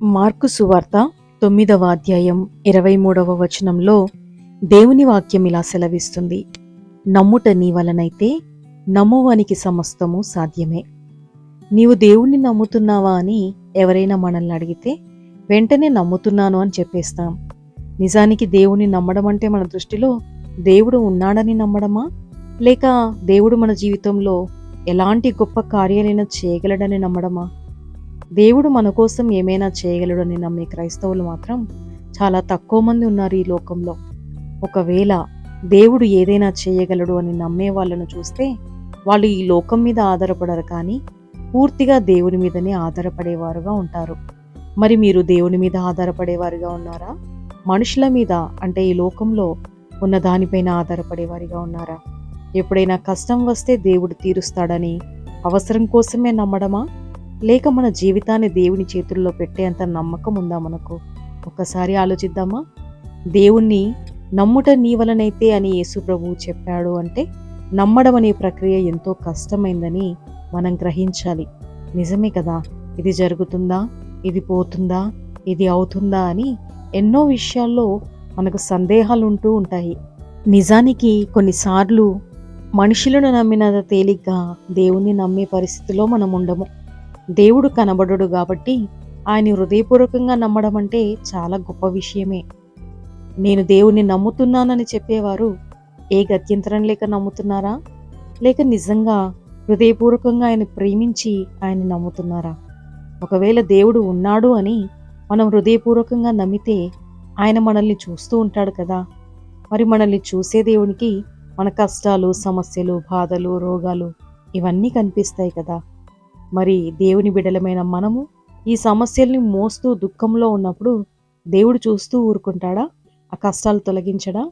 Mark సువార్త 9వ అధ్యాయం 23వ వచనంలో దేవుని వాక్యం ఇలా సెలవిస్తుంది. నమ్ముట నీ వలనైతే నమ్మువానికి సమస్తము సాధ్యమే. నీవు దేవుణ్ణి నమ్ముతున్నావా అని ఎవరైనా మనల్ని అడిగితే వెంటనే నమ్ముతున్నాను అని చెప్పేస్తాం. నిజానికి దేవుణ్ణి నమ్మడం అంటే మన దృష్టిలో దేవుడు ఉన్నాడని నమ్మడమా, లేక దేవుడు మన జీవితంలో ఎలాంటి గొప్ప కార్యాలైనా చేయగలడని నమ్మడమా? దేవుడు మన కోసం ఏమైనా చేయగలడని నమ్మే క్రైస్తవులు మాత్రం చాలా తక్కువ మంది ఉన్నారు ఈ లోకంలో. ఒకవేళ దేవుడు ఏదైనా చేయగలడు అని నమ్మే వాళ్ళను చూస్తే వాళ్ళు ఈ లోకం మీద ఆధారపడరు, కానీ పూర్తిగా దేవుని మీదనే ఆధారపడేవారుగా ఉంటారు. మరి మీరు దేవుని మీద ఆధారపడేవారుగా ఉన్నారా? మనుషుల మీద, అంటే ఈ లోకంలో ఉన్న దానిపైన ఆధారపడేవారిగా ఉన్నారా? ఎప్పుడైనా కష్టం వస్తే దేవుడు తీరుస్తాడని అవసరం కోసమే నమ్మడమా, లేక మన జీవితాన్ని దేవుని చేతుల్లో పెట్టేంత నమ్మకం ఉందా మనకు? ఒక్కసారి ఆలోచిద్దామా? దేవుణ్ణి నమ్ముట నీ వలనైతే అని యేసు ప్రభువు చెప్పాడు అంటే నమ్మడం అనే ప్రక్రియ ఎంతో కష్టమైందని మనం గ్రహించాలి. నిజమే కదా, ఇది జరుగుతుందా, ఇది పోతుందా, ఇది అవుతుందా అని ఎన్నో విషయాల్లో మనకు సందేహాలు ఉంటూ ఉంటాయి. నిజానికి కొన్నిసార్లు మనుషులను నమ్మినంత తేలిగ్గా దేవుణ్ణి నమ్మే పరిస్థితిలో మనం ఉండము. దేవుడు కనబడడు కాబట్టి ఆయన హృదయపూర్వకంగా నమ్మడం అంటే చాలా గొప్ప విషయమే. నేను దేవుణ్ణి నమ్ముతున్నానని చెప్పేవారు ఏ గత్యంతరం లేక నమ్ముతున్నారా, లేక నిజంగా హృదయపూర్వకంగా ఆయన ప్రేమించి ఆయన నమ్ముతున్నారా? ఒకవేళ దేవుడు ఉన్నాడు అని మనం హృదయపూర్వకంగా నమ్మితే ఆయన మనల్ని చూస్తూ ఉంటాడు కదా. మరి మనల్ని చూసే దేవునికి మన కష్టాలు, సమస్యలు, బాధలు, రోగాలు ఇవన్నీ కనిపిస్తాయి కదా. మరి దేవుని బిడ్డలమైన మనము ఈ సమస్యల్ని మోస్తూ దుఃఖంలో ఉన్నప్పుడు దేవుడు చూస్తూ ఊరుకుంటాడా? ఆ కష్టాలు తొలగించడా?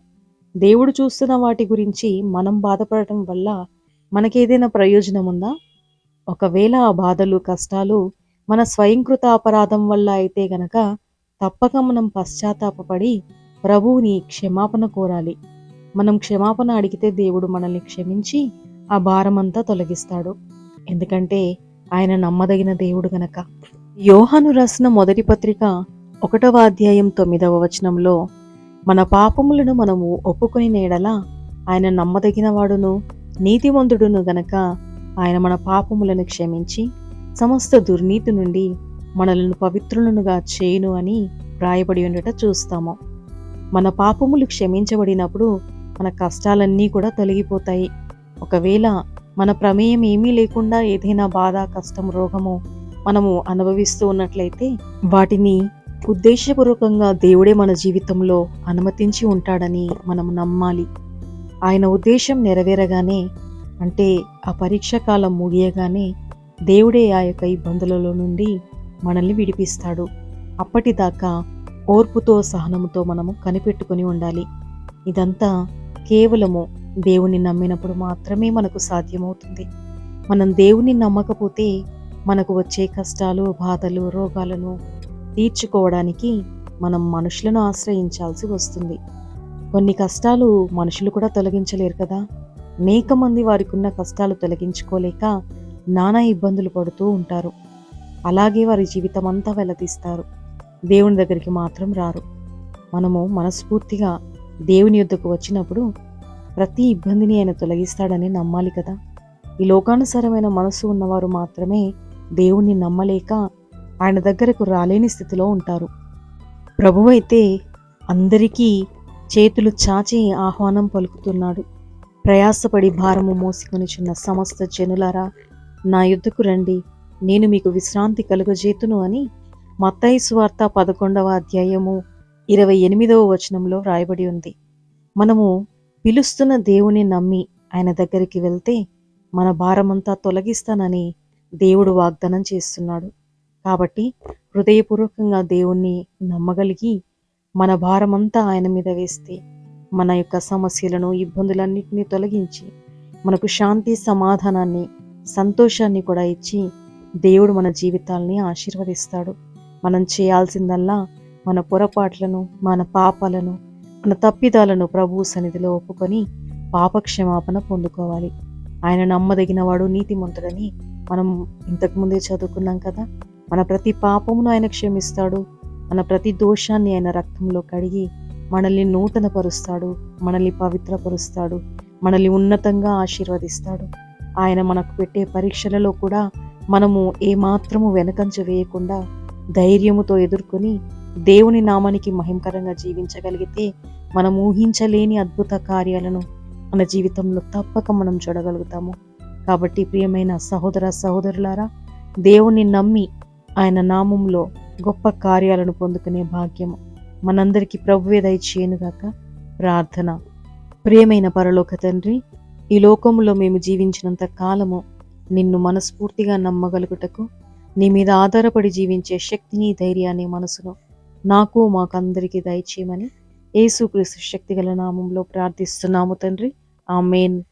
దేవుడు చూస్తున్న వాటి గురించి మనం బాధపడటం వల్ల మనకేదైనా ప్రయోజనం ఉందా? ఒకవేళ ఆ బాధలు, కష్టాలు మన స్వయంకృత అపరాధం వల్ల అయితే గనక తప్పక మనం పశ్చాత్తాపపడి ప్రభువుని క్షమాపణ కోరాలి. మనం క్షమాపణ అడిగితే దేవుడు మనల్ని క్షమించి ఆ భారమంతా తొలగిస్తాడు. ఎందుకంటే ఆయన నమ్మదగిన దేవుడు గనక. యోహాను రాసిన మొదటి పత్రిక 1వ అధ్యాయం 9వ వచనంలో మన పాపములను మనము ఒప్పుకొని ఎడల ఆయన నమ్మదగిన వాడును నీతిమంతుడును గనక ఆయన మన పాపములను క్షమించి సమస్త దుర్నీతి నుండి మనలను పవిత్రులనుగా చేయును అని వ్రాయబడి ఉండట చూస్తాము. మన పాపములు క్షమించబడినప్పుడు మన కష్టాలన్నీ కూడా తొలగిపోతాయి. ఒకవేళ మన ప్రమేయం ఏమీ లేకుండా ఏదైనా బాధ, కష్టం, రోగము మనము అనుభవిస్తూ ఉన్నట్లయితే వాటిని ఉద్దేశపూర్వకంగా దేవుడే మన జీవితంలో అనుమతించి ఉంటాడని మనం నమ్మాలి. ఆయన ఉద్దేశం నెరవేరగానే, అంటే ఆ పరీక్ష కాలం ముగియగానే దేవుడే ఆ యొక్క ఇబ్బందులలో నుండి మనల్ని విడిపిస్తాడు. అప్పటిదాకా ఓర్పుతో, సహనముతో మనము కనిపెట్టుకుని ఉండాలి. ఇదంతా కేవలము దేవుని నమ్మినప్పుడు మాత్రమే మనకు సాధ్యమవుతుంది. మనం దేవుని నమ్మకపోతే మనకు వచ్చే కష్టాలు, బాధలు, రోగాలను తీర్చుకోవడానికి మనం మనుషులను ఆశ్రయించాల్సి వస్తుంది. కొన్ని కష్టాలు మనుషులు కూడా తొలగించలేరు కదా. అనేక మంది వారికి ఉన్న కష్టాలు తొలగించుకోలేక నానా ఇబ్బందులు పడుతూ ఉంటారు. అలాగే వారి జీవితం అంతా వెల్లదీస్తారు, దేవుని దగ్గరికి మాత్రం రారు. మనము మనస్ఫూర్తిగా దేవుని యొద్దకు వచ్చినప్పుడు ప్రతి ఇబ్బందిని ఆయన తొలగిస్తాడని నమ్మాలి కదా. ఈ లోకానుసారమైన మనసు ఉన్నవారు మాత్రమే దేవుణ్ణి నమ్మలేక ఆయన దగ్గరకు రాలేని స్థితిలో ఉంటారు. ప్రభువైతే అందరికీ చేతులు చాచి ఆహ్వానం పలుకుతున్నాడు. ప్రయాసపడి భారము మోసుకొనిచున్న సమస్త జనులారా నా యుద్ధకు రండి, నేను మీకు విశ్రాంతి కలుగజేతును అని మత్తయి సువార్త 11వ అధ్యాయము 28వ వచనంలో రాయబడి ఉంది. మనము పిలుస్తున్న దేవుని నమ్మి ఆయన దగ్గరికి వెళ్తే మన భారమంతా తొలగిస్తానని దేవుడు వాగ్దానం చేస్తున్నాడు. కాబట్టి హృదయపూర్వకంగా దేవుణ్ణి నమ్మగలిగి మన భారమంతా ఆయన మీద వేస్తే మన యొక్క సమస్యలను, ఇబ్బందులన్నింటినీ తొలగించి మనకు శాంతి, సమాధానాన్ని, సంతోషాన్ని కూడా ఇచ్చి దేవుడు మన జీవితాల్ని ఆశీర్వదిస్తాడు. మనం చేయాల్సిందల్లా మన పొరపాట్లను, మన పాపాలను, మన తప్పిదాలను ప్రభువు సన్నిధిలో ఒప్పుకొని పాపక్షమాపణ పొందుకోవాలి. ఆయన నమ్మదగిన వాడు, నీతిమంతుడని మనం ఇంతకుముందే చదువుకున్నాం కదా. మన ప్రతి పాపమును ఆయన క్షమిస్తాడు. మన ప్రతి దోషాన్ని ఆయన రక్తంలో కడిగి మనల్ని నూతనపరుస్తాడు, మనల్ని పవిత్రపరుస్తాడు, మనల్ని ఉన్నతంగా ఆశీర్వదిస్తాడు. ఆయన మనకు పెట్టే పరీక్షలలో కూడా మనము ఏమాత్రము వెనకంజ వేయకుండా ధైర్యముతో ఎదుర్కొని దేవుని నామానికి మహిమకరంగా జీవించగలిగితే మనం ఊహించలేని అద్భుత కార్యాలను మన జీవితంలో తప్పక మనం చూడగలుగుతాము. కాబట్టి ప్రియమైన సహోదర సహోదరులారా, దేవుని నమ్మి ఆయన నామంలో గొప్ప కార్యాలను పొందుకునే భాగ్యము మనందరికీ ప్రభువే దయచేయునుగాక. ప్రార్థన. ప్రియమైన పరలోక తండ్రి, ఈ లోకములో మేము జీవించినంత కాలము నిన్ను మనస్ఫూర్తిగా నమ్మగలుగుటకు, నీ మీద ఆధారపడి జీవించే శక్తిని, ధైర్యాన్ని, మనసును నాకు మాకందరికీ దయచేయమని యేసుక్రీస్తు శక్తిగల నామంలో ప్రార్థిస్తున్నాము తండ్రి. ఆమేన్.